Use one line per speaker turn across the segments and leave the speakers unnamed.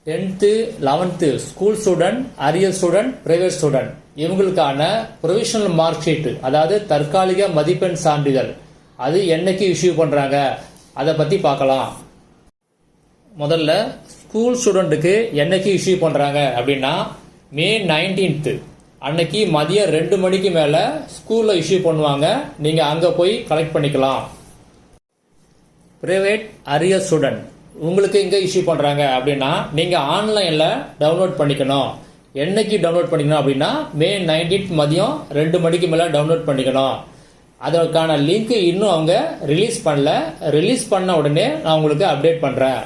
10th 11th school student, arrear student, private student இவங்களுக்கான provisional mark sheet, அதாவது தற்காலிக மதிப்பெண் சான்றிதழ், அது என்னைக்கு இஷ்யூ பண்றாங்க அதை பத்தி பார்க்கலாம். முதல்ல ஸ்கூல் ஸ்டூடெண்ட்டுக்கு என்னைக்கு இஷ்யூ பண்றாங்க அப்படின்னா May 19th அன்னைக்கு மதியம் 2 மணிக்கு மேல ஸ்கூல்ல இஷ்யூ பண்ணுவாங்க. நீங்க அங்க போய் கலெக்ட் பண்ணிக்கலாம். பிரைவேட் அரியர் ஸ்டூடெண்ட் உங்களுக்கு எங்க இஷ்யூ பண்றாங்க அப்படின்னா நீங்க ஆன்லைன்ல டவுன்லோட் பண்ணிக்கணும். என்னைக்கு டவுன்லோட் பண்ணிக்கணும் அப்படின்னா May 19th மதியம் 2 மணிக்கு மேல டவுன்லோட் பண்ணிக்கணும். அதற்கான லிங்க் இன்னும் அவங்க ரிலீஸ் பண்ணல. ரிலீஸ் பண்ண உடனே நான் உங்களுக்கு அப்டேட் பண்றேன்.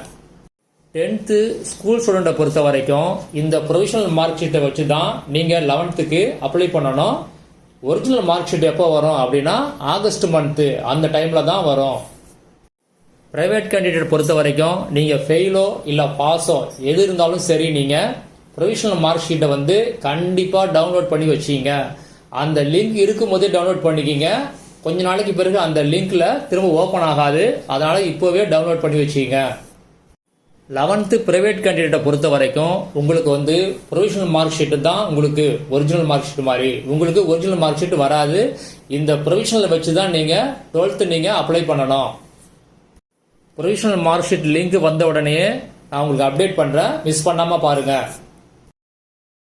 10th ஸ்கூல் ஸ்டூடெண்ட்டை பொறுத்த வரைக்கும் இந்த ப்ரொவிஷனல் மார்க் ஷீட்டை வச்சு தான் நீங்கள் 11th அப்ளை பண்ணணும். ஒரிஜினல் மார்க் ஷீட் எப்போ வரும் அப்படின்னா ஆகஸ்ட் மந்த்து அந்த டைமில் தான் வரும். பிரைவேட் கேண்டிடேட் பொறுத்த வரைக்கும் நீங்கள் ஃபெயிலோ இல்லை பாஸோ எது இருந்தாலும் சரி, நீங்கள் ப்ரொவிஷனல் மார்க் ஷீட்டை வந்து கண்டிப்பாக டவுன்லோட் பண்ணி வச்சிங்க. அந்த லிங்க் இருக்கும் போதே டவுன்லோட் பண்ணிக்கிங்க. கொஞ்ச நாளைக்கு பிறகு அந்த லிங்க்ல திரும்ப ஓப்பன் ஆகாது. அதனால இப்போவே டவுன்லோட் பண்ணி வச்சிங்க. 11th பிரைவேட் கேண்டிடேட்டை பொறுத்த வரைக்கும் உங்களுக்கு வந்து ப்ரொவிஷனல் மார்க் ஷீட் தான் உங்களுக்கு ஒரிஜினல் மார்க் ஷீட் மாதிரி. உங்களுக்கு ஒரிஜினல் மார்க் ஷீட் வராது. இந்த ப்ரொவிஷனலை வச்சு தான் நீங்கள் 12th நீங்கள் அப்ளை பண்ணணும். ப்ரொவிஷனல் மார்க் ஷீட் லிங்க் வந்த உடனே நான் உங்களுக்கு அப்டேட் பண்ணுறேன். மிஸ் பண்ணாமல் பாருங்கள்.